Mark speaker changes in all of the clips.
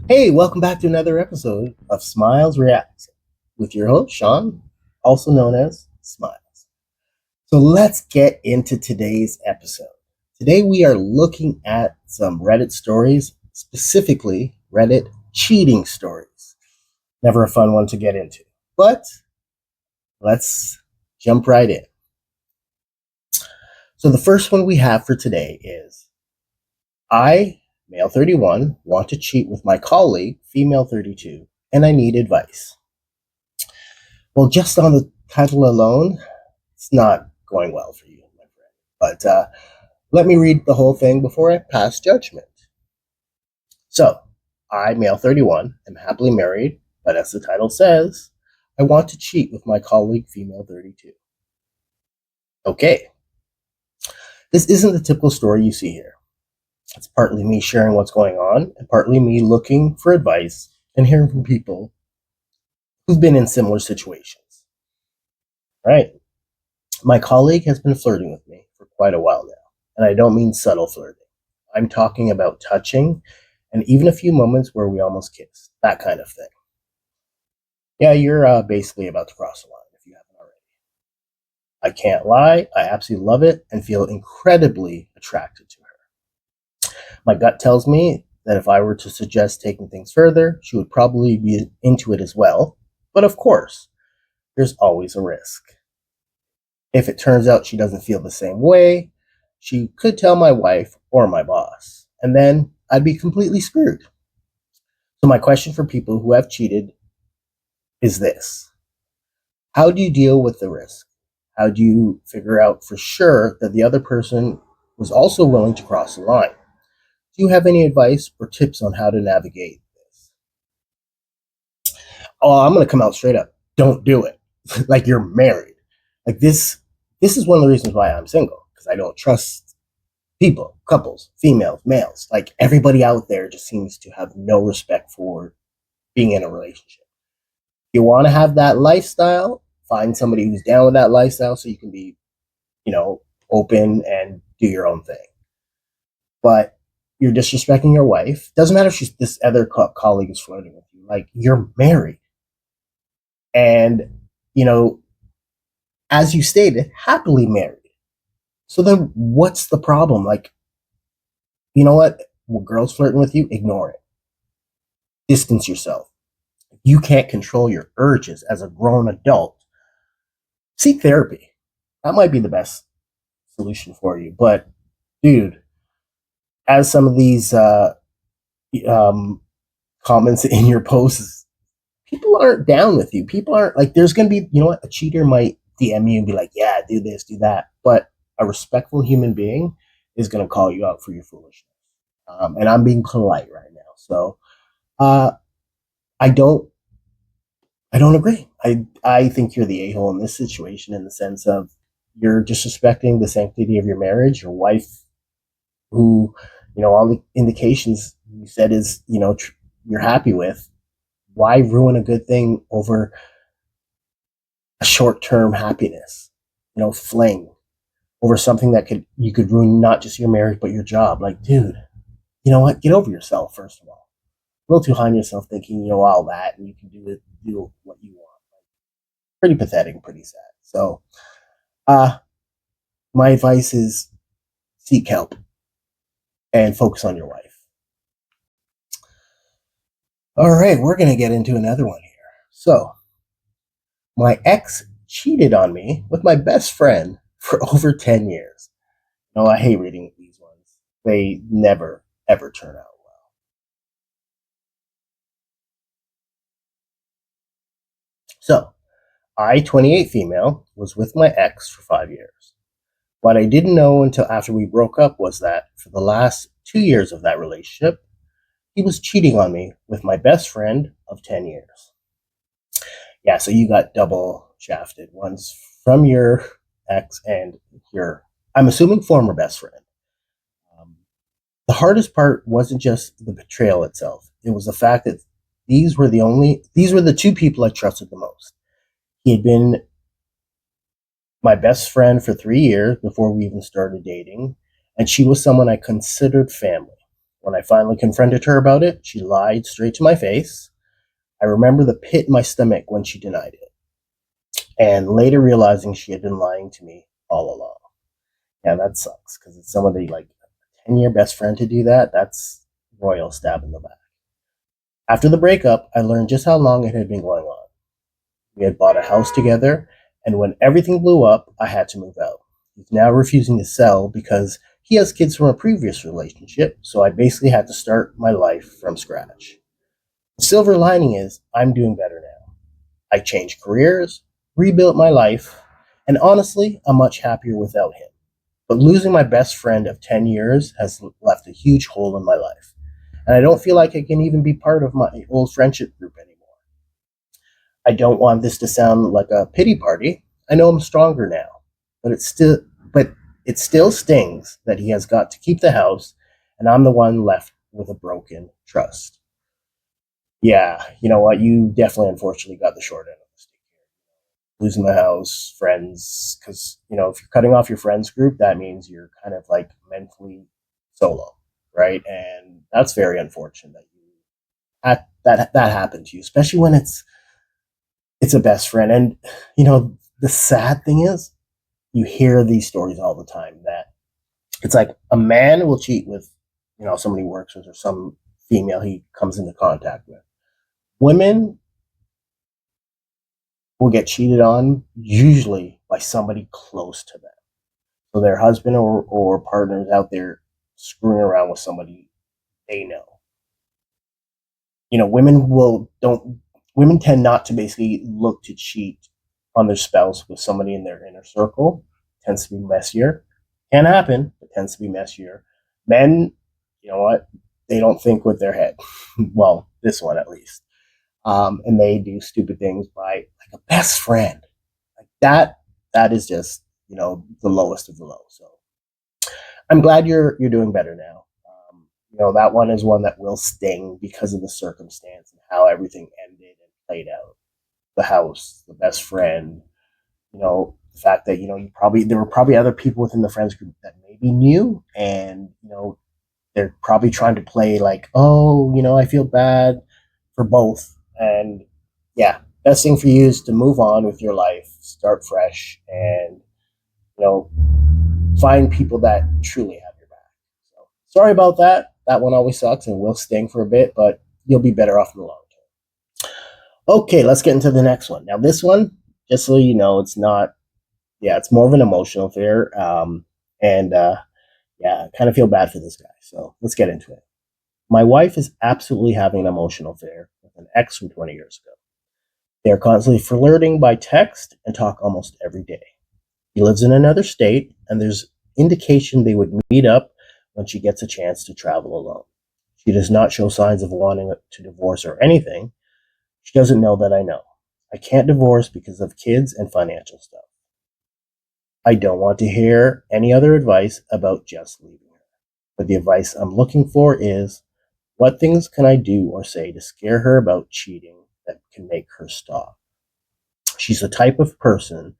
Speaker 1: Hey, welcome back to another episode of Smiles Reacts with your host, Sean, also known as Smiles. So let's get into today's episode. Today we are looking at some Reddit stories, specifically Reddit cheating stories. Never a fun one to get into, but let's jump right in. So the first one we have for today is I, male 31, want to cheat with my colleague, female 32, and I need advice. Well, just on the title alone, it's not going well for you, my friend. But let me read the whole thing before I pass judgment. So, I, male 31, am happily married, but as the title says, I want to cheat with my colleague, female 32. Okay, this isn't the typical story you see here. It's partly me sharing what's going on, and partly me looking for advice and hearing from people who've been in similar situations. Right? My colleague has been flirting with me for quite a while now, and I don't mean subtle flirting. I'm talking about touching and even a few moments where we almost kissed, that kind of thing. Yeah, you're basically about to cross the line if you haven't already. I can't lie, I absolutely love it and feel incredibly attracted to her. My gut tells me that if I were to suggest taking things further, she would probably be into it as well. But of course, there's always a risk. If it turns out she doesn't feel the same way, she could tell my wife or my boss, and then I'd be completely screwed. So, my question for people who have cheated is this: how do you deal with the risk? How do you figure out for sure that the other person was also willing to cross the line? Do you have any advice or tips on how to navigate this? Oh, I'm going to come out straight up. Don't do it. Like you're married. Like this is one of the reasons why I'm single, because I don't trust people, couples, females, males. Like everybody out there just seems to have no respect for being in a relationship. You want to have that lifestyle, find somebody who's down with that lifestyle so you can be, open and do your own thing. But you're disrespecting your wife. Doesn't matter if this other colleague is flirting with you. Like you're married. And, you know, as you stated, happily married. So then what's the problem? Like, you know what? When girls flirting with you, ignore it. Distance yourself. You can't control your urges as a grown adult. Seek therapy. That might be the best solution for you. But, dude, as some of these um, comments in your posts, people aren't down with you. People aren't like, there's going to be, you know what? A cheater might DM you and be like, yeah, do this, do that. But a respectful human being is going to call you out for your foolishness. And I'm being polite right now. So, uh, I don't I don't agree. I think you're the a hole in this situation in the sense of you're disrespecting the sanctity of your marriage. Your wife, who all the indications you said is you're happy with. Why ruin a good thing over a short term happiness? Fling over something that you could ruin not just your marriage but your job. Like, dude, you know what? Get over yourself first of all. A little too high on yourself, thinking you know all that and you can do what you want. Pretty pathetic, pretty sad. So, uh, my advice is seek help and focus on your wife. All right, we're going to get into another one here. So, my ex cheated on me with my best friend for over 10 years. No, I hate reading these ones. They never, ever turn out well. So, I, 28 female, was with my ex for 5 years. What I didn't know until after we broke up was that for the last 2 years of that relationship, he was cheating on me with my best friend of 10 years. Yeah, so you got double shafted. Once from your ex and your, I'm assuming, former best friend. Um, the hardest part wasn't just the betrayal itself. It was the fact that these were the two people I trusted the most. He had been my best friend for 3 years before we even started dating, and she was someone I considered family. When I finally confronted her about it, she lied straight to my face. I remember the pit in my stomach when she denied it, and later realizing she had been lying to me all along. Yeah, that sucks because it's somebody like a 10-year best friend to do that. That's royal stab in the back. After the breakup, I learned just how long it had been going on. We had bought a house together, and when everything blew up, I had to move out. He's now refusing to sell because he has kids from a previous relationship, so I basically had to start my life from scratch. The silver lining is I'm doing better now. I changed careers, rebuilt my life, and honestly, I'm much happier without him. But losing my best friend of 10 years has left a huge hole in my life. And I don't feel like I can even be part of my old friendship group anymore. I don't want this to sound like a pity party. I know I'm stronger now, but but it still stings that he has got to keep the house and I'm the one left with a broken trust. Yeah, you know what? You definitely unfortunately got the short end of the stick here. Losing the house, friends, because if you're cutting off your friends group, that means you're kind of like mentally solo, right? And that's very unfortunate that that happened to you, especially when it's a best friend. And the sad thing is, you hear these stories all the time that it's like a man will cheat with somebody he works with or some female he comes into contact with. Women will get cheated on usually by somebody close to them. So their husband or partner is out there screwing around with somebody they know. Women tend not to basically look to cheat on their spouse with somebody in their inner circle. It tends to be messier. Can happen, but tends to be messier. Men, you know what? They don't think with their head. Well, this one at least. And they do stupid things by like a best friend. Like that. That is just the lowest of the low. So I'm glad you're doing better now. That one is one that will sting because of the circumstance and how everything ended and played out. The house, the best friend, the fact that there were probably other people within the friends group that maybe knew, and they're probably trying to play like, oh, I feel bad for both. And yeah, best thing for you is to move on with your life, start fresh, and you know find people that truly have your back. So sorry about that. That one always sucks and will sting for a bit, but you'll be better off in the long term. Okay, let's get into the next one. Now, this one, just so you know, it's not. Yeah, it's more of an emotional affair. And yeah, I kind of feel bad for this guy. So let's get into it. My wife is absolutely having an emotional affair with an ex from 20 years ago. They are constantly flirting by text and talk almost every day. He lives in another state, and there's indication they would meet up when she gets a chance to travel alone. She does not show signs of wanting to divorce or anything. She doesn't know that I know. I can't divorce because of kids and financial stuff. I don't want to hear any other advice about just leaving her. But the advice I'm looking for is, what things can I do or say to scare her about cheating that can make her stop? She's the type of person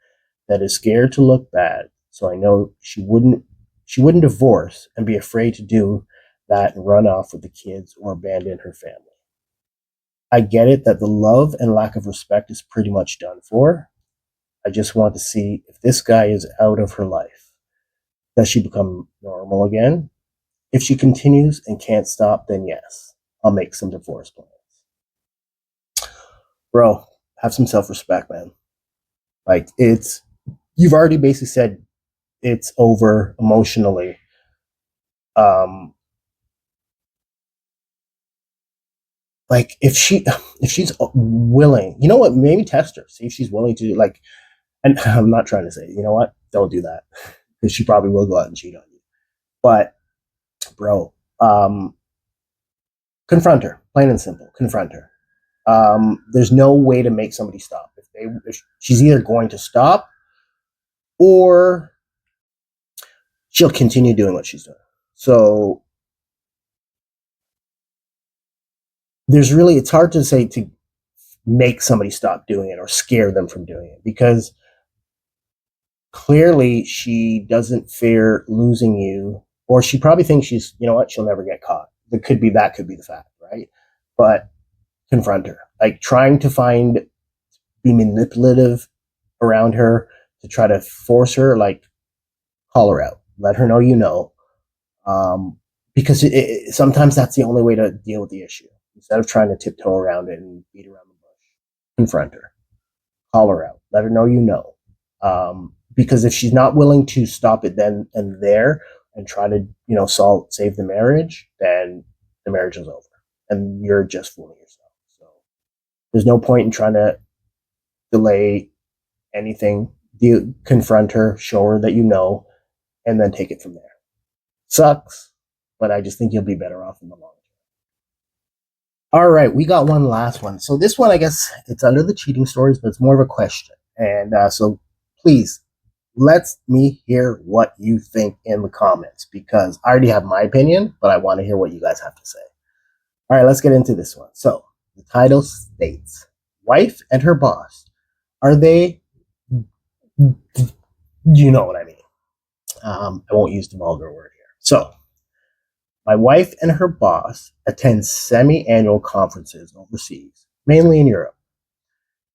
Speaker 1: that is scared to look bad, so I know she wouldn't divorce and be afraid to do that and run off with the kids or abandon her family. I get it that the love and lack of respect is pretty much done for. I just want to see if this guy is out of her life. Does she become normal again? If she continues and can't stop, then yes, I'll make some divorce plans. Bro, have some self respect, man. Like, you've already basically said it's over emotionally. Um, like if she's willing, you know what? Maybe test her, see if she's willing to like. And I'm not trying to say, you know what? Don't do that because she probably will go out and cheat on you. But, bro, confront her, plain and simple. Confront her. There's no way to make somebody stop. If she's either going to stop or she'll continue doing what she's doing. So it's hard to say to make somebody stop doing it or scare them from doing it, because clearly she doesn't fear losing you, or she probably thinks she'll never get caught. that could be the fact, right? But confront her, like trying to be manipulative around her to try to force her, like call her out, let her know um, because sometimes that's the only way to deal with the issue. Instead of trying to tiptoe around it and beat around the bush, confront her, call her out, let her know because if she's not willing to stop it then and there and try to save the marriage, then the marriage is over, and you're just fooling yourself. So there's no point in trying to delay anything. You confront her, show her that and then take it from there. Sucks, but I just think you'll be better off in the long term. All right, we got one last one. So this one, I guess it's under the cheating stories, but it's more of a question. And so please let me hear what you think in the comments, because I already have my opinion, but I want to hear what you guys have to say. All right, let's get into this one. So the title states, wife and her boss, are they, you know what I mean? I won't use the vulgar word here. So my wife and her boss attend semi-annual conferences overseas, mainly in Europe.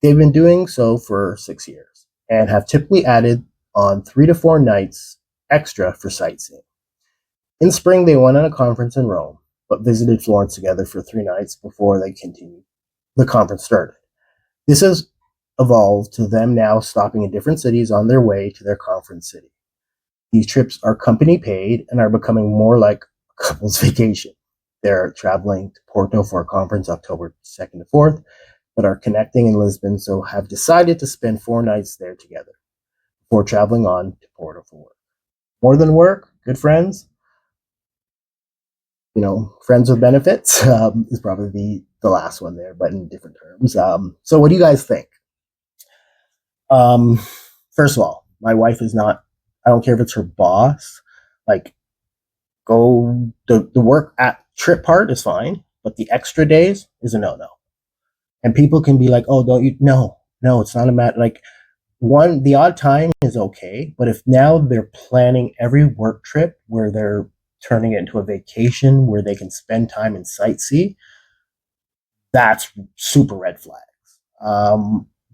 Speaker 1: They've been doing so for 6 years and have typically added on 3 to 4 nights extra for sightseeing. In spring, they went on a conference in Rome, but visited Florence together for 3 nights before the conference started. This has evolved to them now stopping in different cities on their way to their conference city. These trips are company paid and are becoming more like a couple's vacation. They're traveling to Porto for a conference October 2nd to 4th, but are connecting in Lisbon, so have decided to spend 4 nights there together before traveling on to Porto for work. More than work, good friends. Friends with benefits is probably the last one there, but in different terms. So what do you guys think? First of all, my wife is not, I don't care if it's her boss, like the work at trip part is fine, but the extra days is a no-no. And people can be like, oh, don't you, no, it's not a matter, like the odd time is okay, but if now they're planning every work trip where they're turning it into a vacation where they can spend time and sightsee, that's super red flags.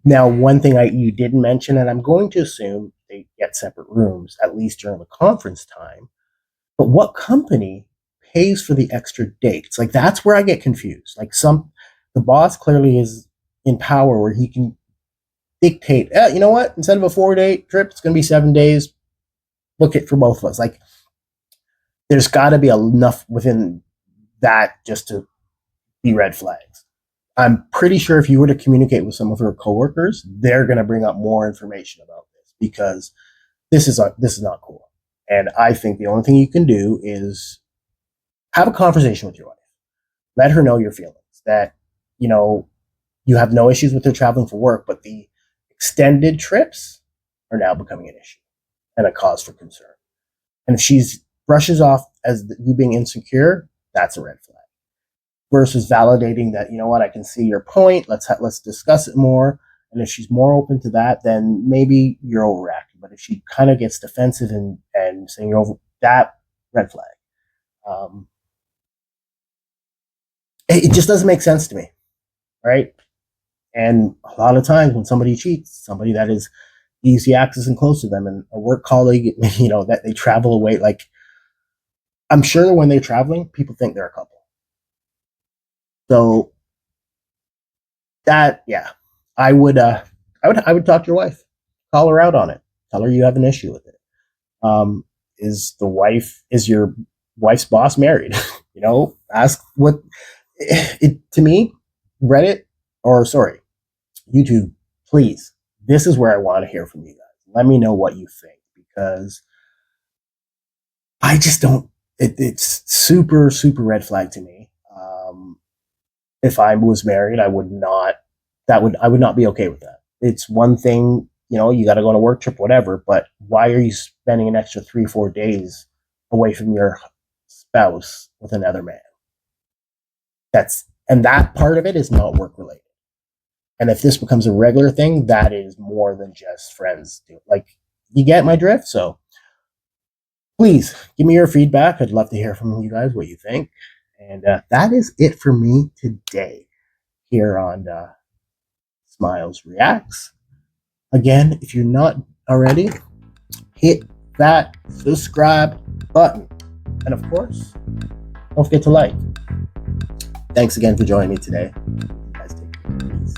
Speaker 1: Now, one thing you didn't mention, and I'm going to assume they get separate rooms, at least during the conference time, but what company pays for the extra dates? Like, that's where I get confused. Like, the boss clearly is in power where he can dictate, you know what, instead of a 4-day trip, it's going to be 7 days, book it for both of us. Like, there's got to be enough within that just to be red flags. I'm pretty sure if you were to communicate with some of her coworkers, they're going to bring up more information about this, because this is not cool. And I think the only thing you can do is have a conversation with your wife. Let her know your feelings, that you have no issues with her traveling for work, but the extended trips are now becoming an issue and a cause for concern. And if she brushes off as you being insecure, that's a red flag. Versus validating that, you know what, I can see your point. Let's discuss it more. And if she's more open to that, then maybe you're overreacting. But if she kind of gets defensive and saying you're over, that red flag. It just doesn't make sense to me, right? And a lot of times when somebody cheats, somebody that is easy access and close to them, and a work colleague, that they travel away, like, I'm sure when they're traveling, people think they're a couple. So that, yeah, I would talk to your wife, call her out on it, tell her you have an issue with it. Is your wife's boss married? Ask what it to me. Reddit, or sorry, YouTube, please. This is where I want to hear from you guys. Let me know what you think, because I just don't. It's super, super red flag to me. If I was married, I would not. I would not be okay with that. It's one thing, you got to go on a work trip, whatever. But why are you spending an extra 3-4 days away from your spouse with another man? And that part of it is not work related. And if this becomes a regular thing, that is more than just friends. Like, you get my drift? So please give me your feedback. I'd love to hear from you guys what you think. And that is it for me today here on Smiles Reacts. Again, if you're not already, hit that subscribe button. And of course, don't forget to like. Thanks again for joining me today. You guys take care. Peace.